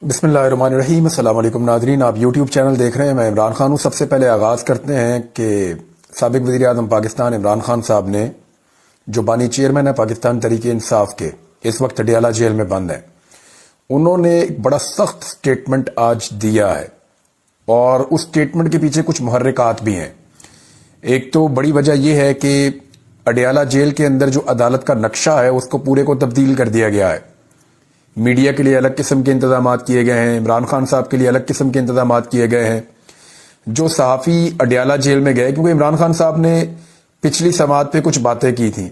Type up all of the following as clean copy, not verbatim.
بسم اللہ الرحمن الرحیم۔ السلام علیکم ناظرین، آپ یوٹیوب چینل دیکھ رہے ہیں، میں عمران خان ہوں۔ سب سے پہلے آغاز کرتے ہیں کہ سابق وزیر اعظم پاکستان عمران خان صاحب نے، جو بانی چیئرمین ہے پاکستان تحریک انصاف کے، اس وقت اڈیالہ جیل میں بند ہیں، انہوں نے ایک بڑا سخت سٹیٹمنٹ آج دیا ہے، اور اس سٹیٹمنٹ کے پیچھے کچھ محرکات بھی ہیں۔ ایک تو بڑی وجہ یہ ہے کہ اڈیالہ جیل کے اندر جو عدالت کا نقشہ ہے اس کو پورے کو تبدیل کر دیا گیا ہے۔ میڈیا کے لیے الگ قسم کے انتظامات کیے گئے ہیں، عمران خان صاحب کے لیے الگ قسم کے انتظامات کیے گئے ہیں۔ جو صحافی اڈیالہ جیل میں گئے، کیونکہ عمران خان صاحب نے پچھلی سماعت پہ کچھ باتیں کی تھیں،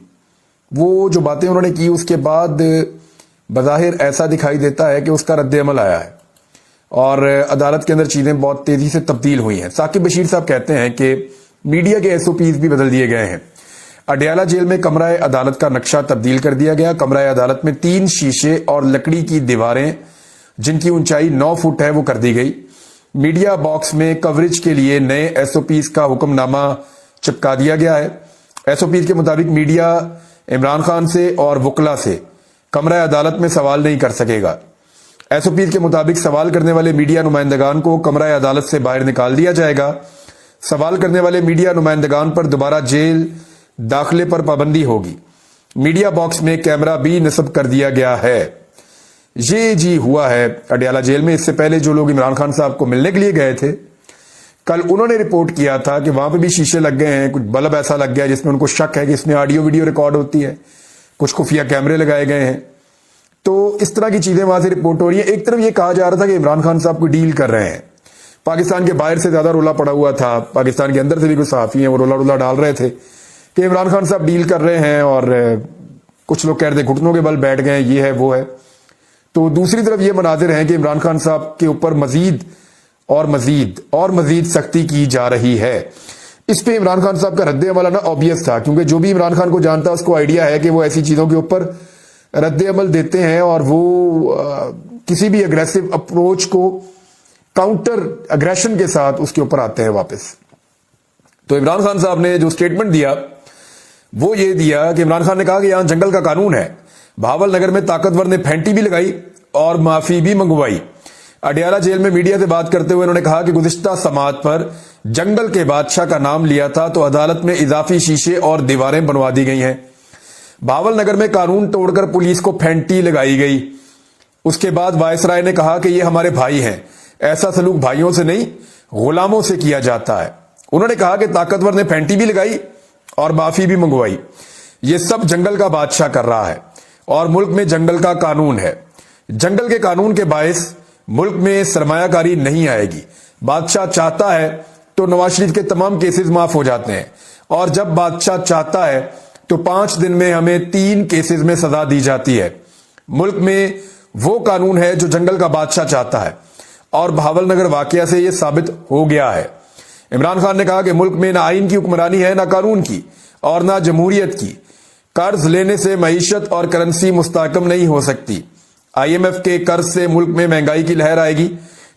وہ جو باتیں انہوں نے کی اس کے بعد بظاہر ایسا دکھائی دیتا ہے کہ اس کا رد عمل آیا ہے، اور عدالت کے اندر چیزیں بہت تیزی سے تبدیل ہوئی ہیں۔ ثاقب بشیر صاحب کہتے ہیں کہ میڈیا کے ایس او پیز بھی بدل دیے گئے ہیں۔ اڈیالہ جیل میں کمرہ عدالت کا نقشہ تبدیل کر دیا گیا۔ کمرہ عدالت میں 3 شیشے اور لکڑی کی دیواریں جن کی اونچائی 9 فٹ ہے وہ کر دی گئی۔ میڈیا باکس میں کوریج کے لیے نئے ایس او پیز کا حکم نامہ چپکا دیا گیا ہے۔ ایس او پیز کے مطابق میڈیا عمران خان سے اور وکلا سے کمرہ عدالت میں سوال نہیں کر سکے گا۔ ایس او پیز کے مطابق سوال کرنے والے میڈیا نمائندگان کو کمرہ عدالت سے باہر نکال دیا جائے گا۔ سوال کرنے والے میڈیا نمائندگان پر دوبارہ جیل داخلے پر پابندی ہوگی۔ میڈیا باکس میں کیمرہ بھی نصب کر دیا گیا ہے۔ یہ ہوا ہے اڈیالہ جیل میں۔ اس سے پہلے جو لوگ عمران خان صاحب کو ملنے کے لیے گئے تھے، کل انہوں نے رپورٹ کیا تھا کہ وہاں پہ بھی شیشے لگ گئے ہیں، کچھ بلب ایسا لگ گیا جس میں ان کو شک ہے کہ اس میں آڈیو ویڈیو ریکارڈ ہوتی ہے، کچھ خفیہ کیمرے لگائے گئے ہیں۔ تو اس طرح کی چیزیں وہاں سے رپورٹ ہو رہی ہیں۔ ایک طرف یہ کہا جا رہا تھا کہ عمران خان صاحب کو ڈیل کر رہے ہیں، پاکستان کے باہر سے زیادہ رولا پڑا ہوا تھا، پاکستان کے اندر سے بھی کچھ صحافی ہیں وہ رولا ڈال رہے تھے کہ عمران خان صاحب ڈیل کر رہے ہیں، اور کچھ لوگ کہہ رہے تھے گھٹنوں کے بل بیٹھ گئے ہیں، یہ ہے وہ ہے۔ تو دوسری طرف یہ مناظر ہیں کہ عمران خان صاحب کے اوپر مزید سختی کی جا رہی ہے۔ اس پہ عمران خان صاحب کا رد عمل آنا آبویس تھا، کیونکہ جو بھی عمران خان کو جانتا ہے اس کو آئیڈیا ہے کہ وہ ایسی چیزوں کے اوپر رد عمل دیتے ہیں، اور وہ کسی بھی اگریسو اپروچ کو کاؤنٹر اگریشن کے ساتھ اس کے اوپر آتے ہیں واپس۔ تو عمران خان صاحب نے جو سٹیٹمنٹ دیا وہ یہ دیا کہ عمران خان نے کہا کہ یہاں جنگل کا قانون ہے۔ بہاول نگر میں طاقتور نے پھینٹی بھی لگائی اور معافی بھی منگوائی۔ اڈیالہ جیل میں میڈیا سے بات کرتے ہوئے انہوں نے کہا کہ گزشتہ سماعت پر جنگل کے بادشاہ کا نام لیا تھا تو عدالت میں اضافی شیشے اور دیواریں بنوا دی گئی ہیں۔ بہاول نگر میں قانون توڑ کر پولیس کو پھینٹی لگائی گئی۔ اس کے بعد وائسرائے نے کہا کہ یہ ہمارے بھائی ہیں، ایسا سلوک بھائیوں سے نہیں غلاموں سے کیا جاتا ہے۔ انہوں نے کہا کہ طاقتور نے پھینٹی بھی لگائی اور معافی بھی منگوائی۔ یہ سب جنگل کا بادشاہ کر رہا ہے، اور ملک میں جنگل کا قانون ہے۔ جنگل کے قانون کے باعث ملک میں سرمایہ کاری نہیں آئے گی۔ بادشاہ چاہتا ہے تو نواز شریف کے تمام کیسز معاف ہو جاتے ہیں، اور جب بادشاہ چاہتا ہے تو 5 دن میں ہمیں 3 کیسز میں سزا دی جاتی ہے۔ ملک میں وہ قانون ہے جو جنگل کا بادشاہ چاہتا ہے، اور بہاول نگر واقعہ سے یہ ثابت ہو گیا ہے۔ عمران خان نے کہا کہ ملک میں نہ آئین کی حکمرانی ہے، نہ قانون کی، اور نہ جمہوریت کی۔ قرض لینے سے معیشت اور کرنسی مستحکم نہیں ہو سکتی۔ آئی ایم ایف کے قرض سے ملک میں مہنگائی کی لہر آئے گی،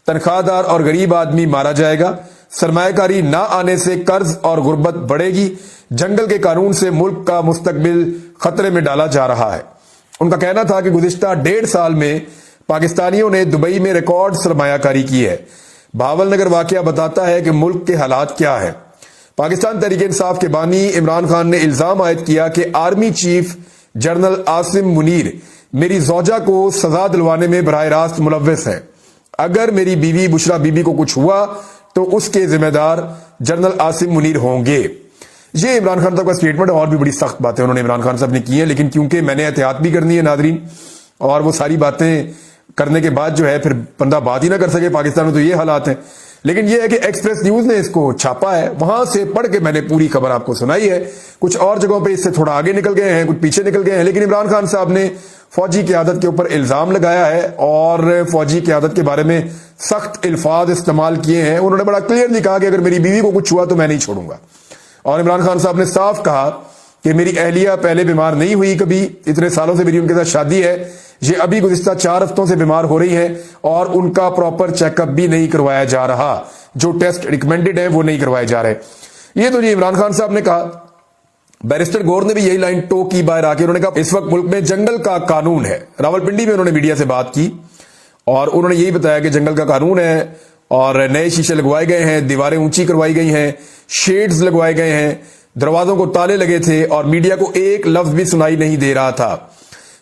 تنخواہ دار اور غریب آدمی مارا جائے گا، سرمایہ کاری نہ آنے سے قرض اور غربت بڑھے گی۔ جنگل کے قانون سے ملک کا مستقبل خطرے میں ڈالا جا رہا ہے۔ ان کا کہنا تھا کہ گزشتہ 1.5 سال میں پاکستانیوں نے دبئی میں ریکارڈ سرمایہ کاری کی ہے۔ بہاول نگر واقعہ بتاتا ہے کہ ملک کے حالات کیا ہے۔ پاکستان تحریک انصاف کے بانی عمران خان نے الزام عائد کیا کہ army chief general Asim Munir میری زوجہ کو سزا دلوانے میں براہ راست ملوث ہیں۔ اگر میری بیوی بشرا بی بی کو کچھ ہوا تو اس کے ذمہ دار جنرل عاصم منیر ہوں گے۔ یہ عمران خان صاحب کا سٹیٹمنٹ، اور بھی بڑی سخت باتیں انہوں نے عمران خان صاحب نے کی ہیں، لیکن کیونکہ میں نے احتیاط بھی کرنی ہے ناظرین، اور وہ ساری باتیں کرنے کے بعد جو ہے پھر بندہ بات ہی نہ کر سکے۔ پاکستان میں تو یہ حالات ہیں، لیکن یہ ہے کہ ایکسپریس نیوز نے اس کو چھاپا ہے، وہاں سے پڑھ کے میں نے پوری خبر آپ کو سنائی ہے۔ کچھ اور جگہوں پہ اس سے تھوڑا آگے نکل گئے ہیں، کچھ پیچھے نکل گئے ہیں، لیکن عمران خان صاحب نے فوجی قیادت کے اوپر الزام لگایا ہے، اور فوجی قیادت کے بارے میں سخت الفاظ استعمال کیے ہیں۔ انہوں نے بڑا کلیئرلی کہا کہ اگر میری بیوی کو کچھ ہوا تو میں نہیں چھوڑوں گا، اور عمران خان صاحب نے صاف کہا کہ میری اہلیہ پہلے بیمار نہیں ہوئی کبھی، اتنے سالوں سے میری ان کے ساتھ شادی ہے، یہ ابھی گزشتہ 4 ہفتوں سے بیمار ہو رہی ہیں، اور ان کا پراپر چیک اپ بھی نہیں کروایا جا رہا، جو ٹیسٹ ریکمینڈڈ ہیں وہ نہیں کروائے جا رہے۔ یہ تو عمران خان صاحب نے کہا۔ بیرسٹر گور نے بھی یہی لائن ٹو کی باہر آ کے، انہوں نے کہا اس وقت ملک میں جنگل کا قانون ہے۔ راولپنڈی میں انہوں نے میڈیا سے بات کی، اور انہوں نے یہی بتایا کہ جنگل کا قانون ہے اور نئے شیشے لگوائے گئے ہیں, دیواریں اونچی کروائی گئی ہیں, شیڈز لگوائے گئے ہیں, دروازوں کو تالے لگے تھے اور میڈیا کو ایک لفظ بھی سنائی نہیں دے رہا تھا.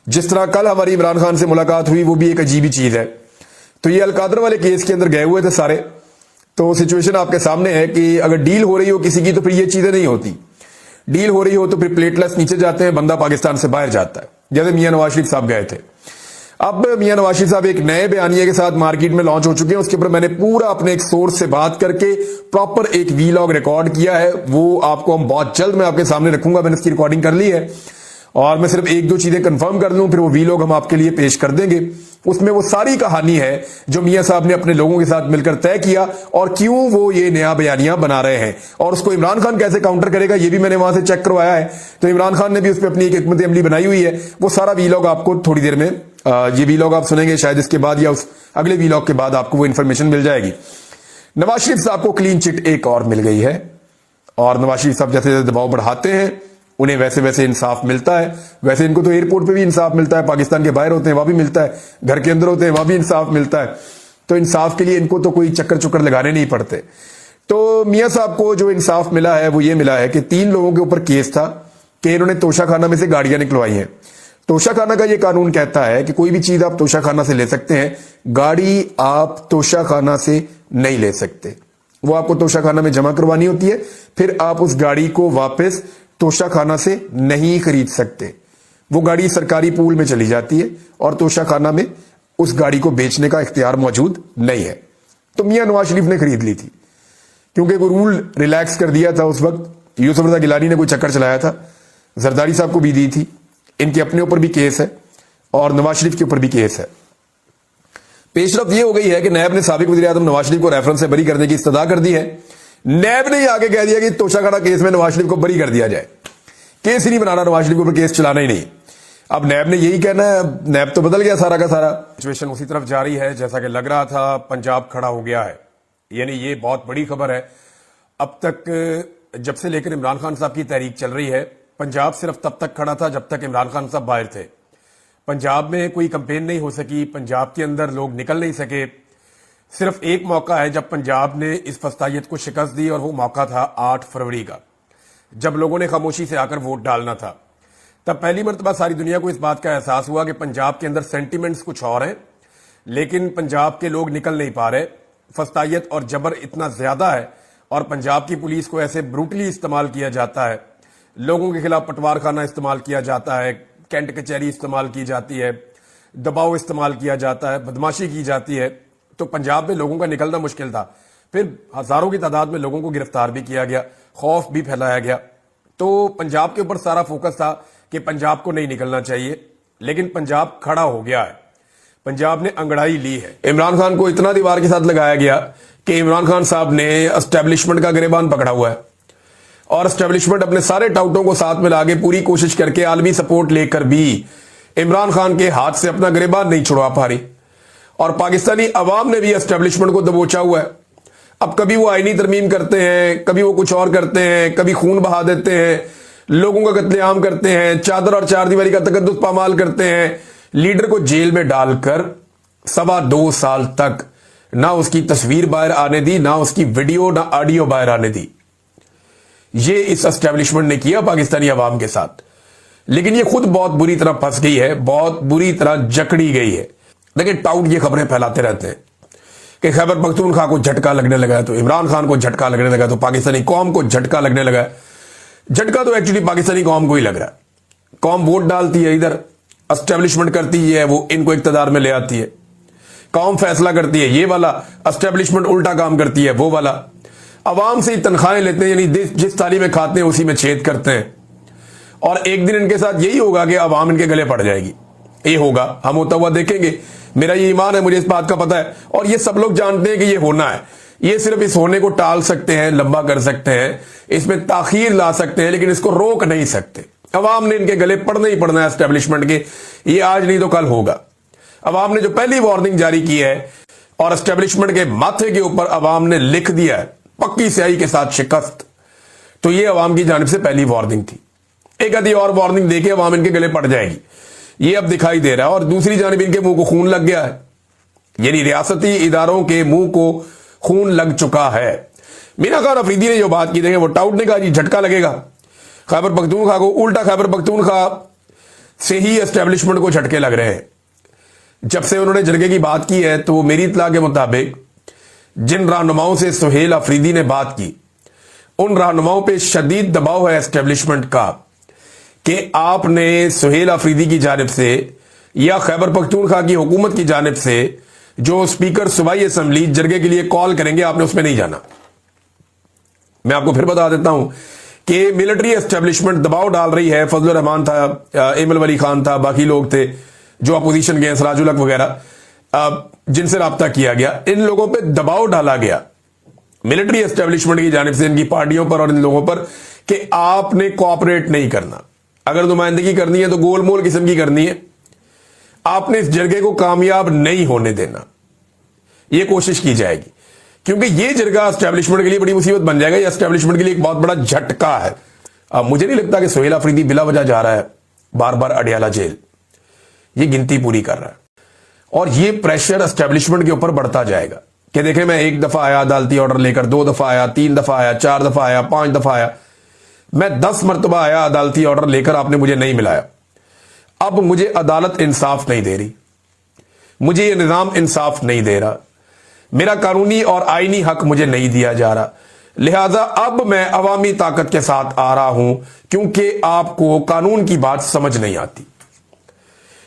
جس طرح کل ہماری عمران خان سے ملاقات ہوئی وہ بھی ایک عجیبی چیز ہے. تو یہ القادر والے کیس کے اندر گئے ہوئے تھے سارے. تو سچویشن آپ کے سامنے ہے کہ اگر ڈیل ہو رہی ہو کسی کی تو پھر یہ چیزیں نہیں ہوتی. ڈیل ہو رہی ہو تو پھر پلیٹلیٹس نیچے جاتے ہیں, بندہ پاکستان سے باہر جاتا ہے, جیسے میاں نواز شریف صاحب گئے تھے. اب میاں نواز شریف صاحب ایک نئے بیانیے کے ساتھ مارکیٹ میں لانچ ہو چکے ہیں. اس کے اوپر میں نے پورا اپنے ایک سورس سے بات کر کے پراپر ایک ویلاگ ریکارڈ کیا ہے, وہ آپ کو ہم بہت جلد میں آپ کے سامنے رکھوں گا. میں نے اس کی ریکارڈنگ کر لی ہے اور میں صرف ایک دو چیزیں کنفرم کر لوں, پھر وہ ویلاگ ہم آپ کے لیے پیش کر دیں گے. اس میں وہ ساری کہانی ہے جو میاں صاحب نے اپنے لوگوں کے ساتھ مل کر طے کیا اور کیوں وہ یہ نیا بیانیہ بنا رہے ہیں, اور اس کو عمران خان کیسے کاؤنٹر کرے گا یہ بھی میں نے وہاں سے چیک کروایا ہے. تو عمران خان نے بھی اس پہ اپنی ایک حکمت عملی بنائی ہوئی ہے. وہ سارا ویلاگ آپ کو تھوڑی دیر میں, یہ ویلاگ آپ سنیں گے شاید اس کے بعد یا اس اگلے ویلاگ کے بعد آپ کو وہ انفارمیشن مل جائے گی. نواز شریف صاحب کو کلین چٹ ایک اور مل گئی ہے اور نواز شریف صاحب جیسے دباؤ بڑھاتے ہیں انہیں ویسے ویسے انصاف ملتا ہے. ویسے ان کو تو ایئرپورٹ پہ بھی انصاف ملتا ہے, پاکستان کے باہر ہوتے ہیں وہاں بھی ملتا ہے, گھر کے اندر ہوتے ہیں وہاں بھی انصاف ملتا ہے. تو انصاف کے لیے ان کو تو کوئی چکر چکر لگانے نہیں پڑتے. تو میاں صاحب کو جو انصاف ملا ہے وہ یہ ملا ہے کہ 3 لوگوں کے اوپر کیس تھا کہ انہوں نے توشہ خانہ میں سے گاڑیاں نکلوائی ہیں. توشہ خانہ کا یہ قانون کہتا ہے کہ کوئی بھی چیز آپ توشہ خانہ سے لے سکتے ہیں, گاڑی آپ توشہ خانہ سے نہیں لے سکتے. وہ آپ کو توشہ خانہ میں جمع کروانی ہوتی ہے, پھر آپ اس گاڑی کو واپس توشہ خانہ سے نہیں خرید سکتے. وہ گاڑی سرکاری پول میں چلی جاتی ہے اور توشہ خانہ میں اس گاڑی کو بیچنے کا اختیار موجود نہیں ہے. تو میاں نواز شریف نے خرید لی تھی کیونکہ وہ رول ریلیکس کر دیا تھا اس وقت. یوسف رضا گیلانی نے کوئی چکر چلایا تھا, زرداری صاحب کو بھی دی تھی. ان کے اپنے اوپر بھی کیس ہے اور نواز شریف کے اوپر بھی کیس ہے. پیش رفت یہ ہو گئی ہے کہ نیب نے سابق وزیر اعظم نواز شریف کو ریفرنس سے بری کرنے کی استدعا کر دی ہے. نیب نے یہ آگے کہہ دیا کہ توشہ خانہ کیس میں نواز شریف کو بری کر دیا جائے, کیس ہی نہیں بنانا, نواز شریف کے اوپر کیس چلانا ہی نہیں. اب نیب نے یہی کہنا ہے, نیب تو بدل گیا سارا کا سارا. سچویشن اسی طرف جاری ہے جیسا کہ لگ رہا تھا. پنجاب کھڑا ہو گیا ہے, یعنی یہ بہت بڑی خبر ہے. اب تک جب سے لے کر عمران خان صاحب کی تحریک چل رہی ہے, پنجاب صرف تب تک کھڑا تھا جب تک عمران خان صاحب باہر تھے. پنجاب میں کوئی کمپین نہیں ہو سکی, پنجاب کے اندر لوگ نکل نہیں سکے. صرف ایک موقع ہے جب پنجاب نے اس فسطائیت کو شکست دی اور وہ موقع تھا 8 فروری کا, جب لوگوں نے خاموشی سے آ کر ووٹ ڈالنا تھا. تب پہلی مرتبہ ساری دنیا کو اس بات کا احساس ہوا کہ پنجاب کے اندر سینٹیمنٹس کچھ اور ہیں, لیکن پنجاب کے لوگ نکل نہیں پا رہے. فسطائیت اور جبر اتنا زیادہ ہے اور پنجاب کی پولیس کو ایسے بروٹلی استعمال کیا جاتا ہے, لوگوں کے خلاف پٹوار خانہ استعمال کیا جاتا ہے, کینٹ کچہری استعمال کی جاتی ہے, دباؤ استعمال کیا جاتا ہے, بدماشی کی جاتی ہے. تو پنجاب میں لوگوں کا نکلنا مشکل تھا. پھر ہزاروں کی تعداد میں لوگوں کو گرفتار بھی کیا گیا, خوف بھی پھیلایا گیا. تو پنجاب کے اوپر سارا فوکس تھا کہ پنجاب کو نہیں نکلنا چاہیے, لیکن پنجاب کھڑا ہو گیا ہے, پنجاب نے انگڑائی لی ہے. عمران خان کو اتنا دیوار کے ساتھ لگایا گیا کہ عمران خان صاحب نے اسٹیبلشمنٹ کا گریبان پکڑا ہوا ہے اور اسٹیبلشمنٹ اپنے سارے ٹاؤٹوں کو ساتھ ملا کے پوری کوشش کر کے عالمی سپورٹ لے کر بھی عمران خان کے ہاتھ سے اپنا گریبان نہیں چھڑوا پا رہی. اور پاکستانی عوام نے بھی اسٹیبلشمنٹ کو دبوچا ہوا ہے. اب کبھی وہ آئینی ترمیم کرتے ہیں, کبھی وہ کچھ اور کرتے ہیں, کبھی خون بہا دیتے ہیں, لوگوں کا قتل عام کرتے ہیں, چادر اور چار دیواری کا تقدس پامال کرتے ہیں. لیڈر کو جیل میں ڈال کر 2.25 سال تک نہ اس کی تصویر باہر آنے دی, نہ اس کی ویڈیو نہ آڈیو باہر آنے دی. یہ اس اسٹیبلشمنٹ نے کیا پاکستانی عوام کے ساتھ. لیکن یہ خود بہت بری طرح پھنس گئی ہے, بہت بری طرح جکڑی گئی ہے. لیکن ٹاؤٹ یہ خبریں پھیلاتے رہتے ہیں کہ خیبر پختونخوا کو جھٹکا لگنے لگا ہے, تو عمران خان کو جھٹکا لگنے لگا, تو پاکستانی قوم کو جھٹکا لگنے لگا ہے. جھٹکا تو ایکچولی پاکستانی قوم کو ہی لگ رہا ہے. قوم ووٹ ڈالتی ہے, ادھر اسٹیبلشمنٹ کرتی ہے, وہ ان کو اقتدار میں لے آتی ہے. قوم فیصلہ کرتی ہے یہ والا, اسٹیبلشمنٹ الٹا کام کرتی ہے وہ والا. عوام سے ہی تنخواہیں لیتے ہیں, یعنی جس تھالی میں کھاتے ہیں اسی میں چھید کرتے ہیں. اور ایک دن ان کے ساتھ یہی ہوگا کہ عوام ان کے گلے پڑ جائے گی. یہ ہوگا, ہم ہوتا ہوا دیکھیں گے. میرا یہ ایمان ہے, مجھے اس بات کا پتہ ہے, اور یہ سب لوگ جانتے ہیں کہ یہ ہونا ہے. یہ صرف اس ہونے کو ٹال سکتے ہیں, لمبا کر سکتے ہیں, اس میں تاخیر لا سکتے ہیں, لیکن اس کو روک نہیں سکتے. عوام نے ان کے گلے پڑنا ہی پڑنا ہے اسٹیبلشمنٹ کے. یہ آج نہیں تو کل ہوگا. عوام نے جو پہلی وارننگ جاری کی ہے اور اسٹیبلشمنٹ کے ماتھے کے اوپر عوام نے لکھ دیا ہے پکی سیاہی کے ساتھ شکست, تو یہ عوام کی جانب سے پہلی وارننگ تھی. ایک آدھی اور وارننگ دے کے عوام ان کے گلے پڑ جائے گی, یہ اب دکھائی دے رہا ہے. اور دوسری جانب ان کے منہ کو خون لگ گیا ہے. یعنی ریاستی اداروں کے منہ کو خون لگ چکا ہے. مینا خان افریدی نے جو بات کی، دیکھیں وہ ٹاؤٹ نے کہا جی جھٹکا لگے گا خیبر پختونخوا کو، الٹا خیبر پختونخوا سے ہی اسٹیبلشمنٹ کو جھٹکے لگ رہے ہیں. جب سے انہوں نے جرگے کی بات کی ہے تو میری اطلاع کے مطابق جن رہنماؤں سے سہیل افریدی نے بات کی، ان رہنماؤں پہ شدید دباؤ ہے اسٹیبلشمنٹ کا کہ آپ نے سہیل افریدی کی جانب سے یا خیبر پختونخوا کی حکومت کی جانب سے جو اسپیکر صوبائی اسمبلی جرگے کے لیے کال کریں گے، آپ نے اس میں نہیں جانا. میں آپ کو پھر بتا دیتا ہوں کہ ملٹری اسٹیبلشمنٹ دباؤ ڈال رہی ہے. فضل الرحمان تھا، ایمل ولی خان تھا، باقی لوگ تھے جو اپوزیشن کے، سراج الحق وغیرہ، جن سے رابطہ کیا گیا، ان لوگوں پہ دباؤ ڈالا گیا ملٹری اسٹیبلشمنٹ کی جانب سے ان کی پارٹیوں پر اور ان لوگوں پر کہ آپ نے کوآپریٹ نہیں کرنا. اگر نمائندگی کرنی ہے تو گول مول قسم کی کرنی ہے. آپ نے اس جرگے کو کامیاب نہیں ہونے دینا. یہ کوشش کی جائے گی کیونکہ یہ جرگہ اسٹیبلشمنٹ کے لیے بڑی مصیبت بن جائے گا. یہ اسٹیبلشمنٹ کے لیے ایک بہت بڑا جھٹکا ہے. مجھے نہیں لگتا کہ سہیل افریدی بلا وجہ جا رہا ہے بار بار اڈیالہ جیل. یہ گنتی پوری کر رہا ہے اور یہ پریشر اسٹیبلشمنٹ کے اوپر بڑھتا جائے گا کہ دیکھیں میں ایک دفعہ آیا عدالتی آرڈر لے کر، 2 دفعہ آیا، 3 دفعہ آیا، 4 دفعہ آیا، 5 دفعہ آیا، میں 10 مرتبہ آیا عدالتی آرڈر لے کر، آپ نے مجھے نہیں ملایا. اب مجھے عدالت انصاف نہیں دے رہی، مجھے یہ نظام انصاف نہیں دے رہا، میرا قانونی اور آئینی حق مجھے نہیں دیا جا رہا، لہذا اب میں عوامی طاقت کے ساتھ آ رہا ہوں کیونکہ آپ کو قانون کی بات سمجھ نہیں آتی.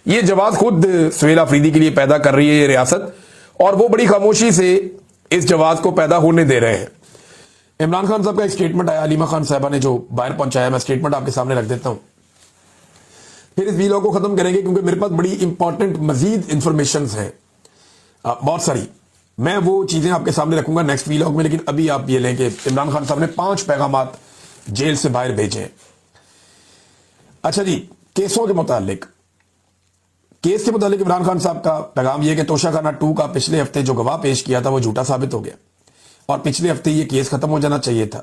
یہ جواز خود سہیل افریدی کے لیے پیدا کر رہی ہے یہ ریاست، اور وہ بڑی خاموشی سے اس جواز کو پیدا ہونے دے رہے ہیں. عمران خان صاحب کا ایک سٹیٹمنٹ آیا، علیمہ خان صاحبہ نے جو باہر پہنچایا، میں سٹیٹمنٹ آپ کے سامنے رکھ دیتا ہوں، پھر اس ویلاگ کو ختم کریں گے کیونکہ میرے پاس بڑی امپورٹنٹ مزید انفارمیشنز ہیں بہت ساری. میں وہ چیزیں آپ کے سامنے رکھوں گا نیکسٹ ویلاگ میں، لیکن ابھی آپ یہ لیں کہ عمران خان صاحب نے 5 پیغامات جیل سے باہر بھیجے ہیں. اچھا جی، کیسوں کے متعلق عمران خان صاحب کا پیغام یہ کہ توشہ خانہ 2 کا پچھلے ہفتے جو گواہ پیش کیا تھا وہ جھوٹا ثابت ہو گیا اور پچھلے ہفتے یہ کیس ختم ہو جانا چاہیے تھا.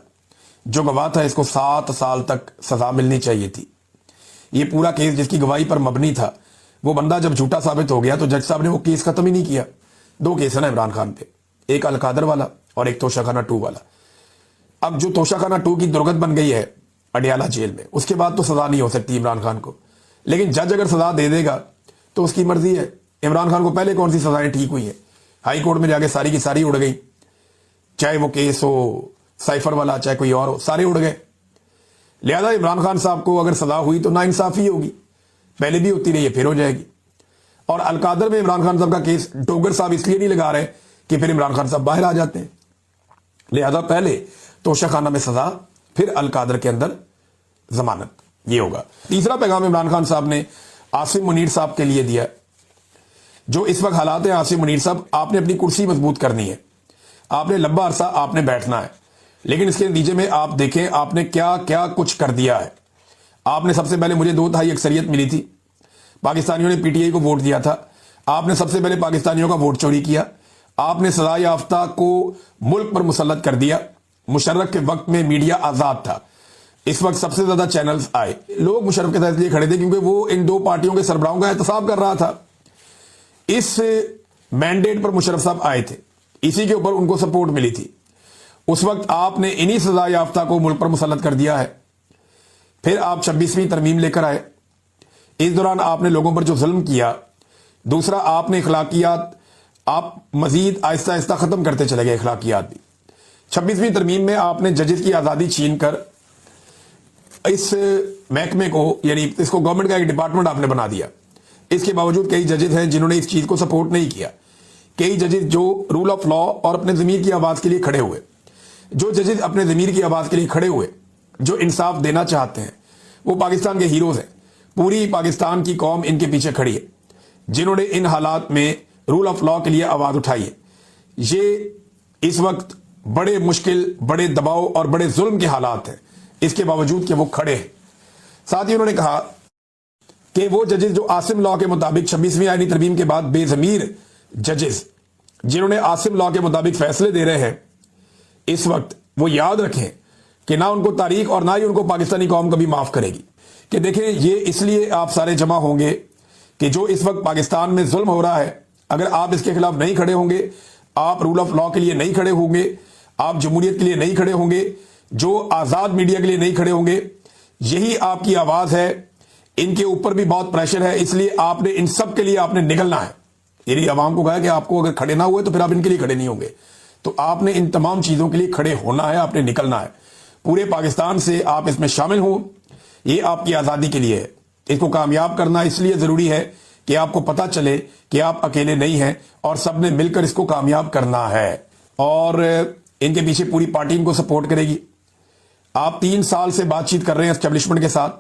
جو گواہ تھا اس کو 7 سال تک سزا ملنی چاہیے تھی. یہ پورا کیس جس کی گواہی پر مبنی تھا، وہ بندہ جب جھوٹا ثابت ہو گیا تو جج صاحب نے وہ کیس ختم ہی نہیں کیا. 2 کیس ہیں نا عمران خان پہ، ایک القادر والا اور ایک توشہ خانہ 2 والا. اب جو توشہ خانہ 2 کی درگت بن گئی ہے اڈیالہ جیل میں، اس کے بعد تو سزا نہیں ہو سکتی عمران خان کو، لیکن جج اگر سزا دے دے گا تو اس کی مرضی ہے. عمران خان کو پہلے کون سی سزائیں ٹھیک ہوئی ہیں؟ ہائی کورٹ میں جا کے ساری کی ساری اڑ گئی، چاہے وہ کیس ہو سائفر والا چاہے کوئی اور ہو، سارے اڑ گئے. لہذا عمران خان صاحب کو اگر سزا ہوئی تو ناانصافی ہوگی، پہلے بھی ہوتی رہی ہے، پھر ہو جائے گی. اور القادر میں عمران خان صاحب کا کیس ڈوگر صاحب اس لیے نہیں لگا رہے کہ پھر عمران خان صاحب باہر آ جاتے ہیں. لہذا پہلے توشہ خانہ میں سزا، پھر القادر کے اندر ضمانت، یہ ہوگا. تیسرا پیغام عمران خان صاحب نے عاصم منیر صاحب کے لیے دیا. جو اس وقت حالات ہیں عاصم منیر صاحب، آپ نے اپنی کرسی مضبوط کرنی ہے، آپ نے لمبا عرصہ آپ نے بیٹھنا ہے، لیکن اس کے نتیجے میں آپ دیکھیں آپ نے کیا کیا کچھ کر دیا ہے. آپ نے سب سے پہلے، مجھے 2/3 اکثریت ملی تھی، پاکستانیوں نے پی ٹی آئی کو ووٹ دیا تھا، آپ نے سب سے پہلے پاکستانیوں کا ووٹ چوری کیا، آپ نے سزا یافتہ کو ملک پر مسلط کر دیا. مشرف کے وقت میں میڈیا آزاد تھا، اس وقت سب سے زیادہ چینلز آئے. لوگ مشرف کے ساتھ اس لیے کھڑے تھے کیونکہ وہ ان 2 پارٹیوں کے سربراہوں کا احتساب کر رہا تھا. اس مینڈیٹ پر مشرف صاحب آئے تھے، اسی کے اوپر ان کو سپورٹ ملی تھی. اس وقت آپ نے انہی سزا یافتہ کو ملک پر مسلط کر دیا ہے. پھر آپ 26ویں ترمیم لے کر آئے، اس دوران آپ نے لوگوں پر جو ظلم کیا. دوسرا، آپ نے اخلاقیات آپ مزید آہستہ آہستہ ختم کرتے چلے گئے اخلاقیات بھی. 26ویں ترمیم میں آپ نے ججز کی آزادی چھین کر اس محکمے کو، یعنی اس کو گورنمنٹ کا ایک ڈپارٹمنٹ آپ نے بنا دیا. اس کے باوجود کئی ججز ہیں جنہوں نے اس چیز کو سپورٹ نہیں کیا. کئی ججز جو رول آف لا اور اپنے ضمیر کی آواز کے لیے کھڑے ہوئے، جو ججز اپنے ضمیر کی آواز کے لیے کھڑے ہوئے، جو انصاف دینا چاہتے ہیں، وہ پاکستان کے ہیروز ہیں. پوری پاکستان کی قوم ان کے پیچھے کھڑی ہے، جنہوں نے ان حالات میں رول آف لا کے لیے آواز اٹھائی ہے. یہ اس وقت بڑے مشکل، بڑے دباؤ اور بڑے ظلم کے حالات ہیں، اس کے باوجود کہ وہ کھڑے ہیں. ساتھ ہی انہوں نے کہا کہ وہ ججز جو عاصم لا کے مطابق 26ویں آئینی ترمیم کے بعد بے ضمیر ججز جنہوں نے عاصم لا کے مطابق فیصلے دے رہے ہیں، اس وقت وہ یاد رکھیں کہ نہ ان کو تاریخ اور نہ ہی ان کو پاکستانی قوم کبھی معاف کرے گی. کہ دیکھیں، یہ اس لیے آپ سارے جمع ہوں گے کہ جو اس وقت پاکستان میں ظلم ہو رہا ہے، اگر آپ اس کے خلاف نہیں کھڑے ہوں گے, آپ رول آف لا کے لیے نہیں کھڑے ہوں گے, آپ جمہوریت کے لیے نہیں کھڑے ہوں گے, جو آزاد میڈیا کے لیے نہیں کھڑے ہوں گے, یہی آپ کی آواز ہے. ان کے اوپر بھی بہت پریشر ہے, اس لیے آپ نے ان سب کے لیے آپ نے نکلنا ہے. یعنی عوام کو کہا کہ آپ کو اگر کھڑے نہ ہوئے تو پھر آپ ان کے لیے کھڑے نہیں ہوں گے. تو آپ نے ان تمام چیزوں کے لیے کھڑے ہونا ہے, آپ نے نکلنا ہے. پورے پاکستان سے آپ اس میں شامل ہوں, یہ آپ کی آزادی کے لیے ہے. اس کو کامیاب کرنا اس لیے ضروری ہے کہ آپ کو پتا چلے کہ آپ اکیلے نہیں ہیں اور سب نے مل کر اس کو کامیاب کرنا ہے. اور ان کے پیچھے پوری پارٹی ان کو سپورٹ کرے گی. آپ 3 سال سے بات چیت کر رہے ہیں اسٹیبلشمنٹ کے ساتھ,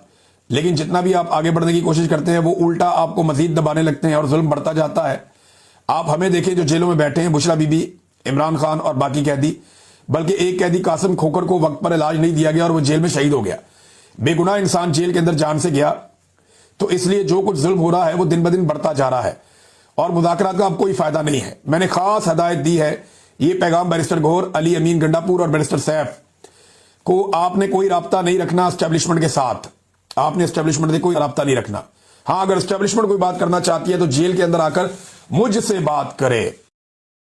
لیکن جتنا بھی آپ آگے بڑھنے کی کوشش کرتے ہیں وہ الٹا آپ کو مزید دبانے لگتے ہیں اور ظلم بڑھتا جاتا ہے. آپ ہمیں دیکھیں جو جیلوں میں بیٹھے ہیں, بشرا بی بی, عمران خان اور باقی قیدی, بلکہ ایک قیدی قاسم کھوکھر کو وقت پر علاج نہیں دیا گیا اور وہ جیل میں شہید ہو گیا. بے گناہ انسان جیل کے اندر جان سے گیا. تو اس لیے جو کچھ ظلم ہو رہا ہے وہ دن بدن بڑھتا جا رہا ہے اور مذاکرات کا اب کوئی فائدہ نہیں ہے. میں نے خاص ہدایت دی ہے, یہ پیغام بیرسٹر گوہر, علی امین گنڈاپور اور بیرسٹر سیف کو, آپ نے کوئی رابطہ نہیں رکھنا اسٹیبلشمنٹ کے ساتھ. آپ نے اسٹیبلشمنٹ سے کوئی رابطہ نہیں رکھنا. ہاں, اگر اسٹیبلشمنٹ کوئی بات کرنا چاہتی ہے تو جیل کے اندر آ کر مجھ سے بات کرے.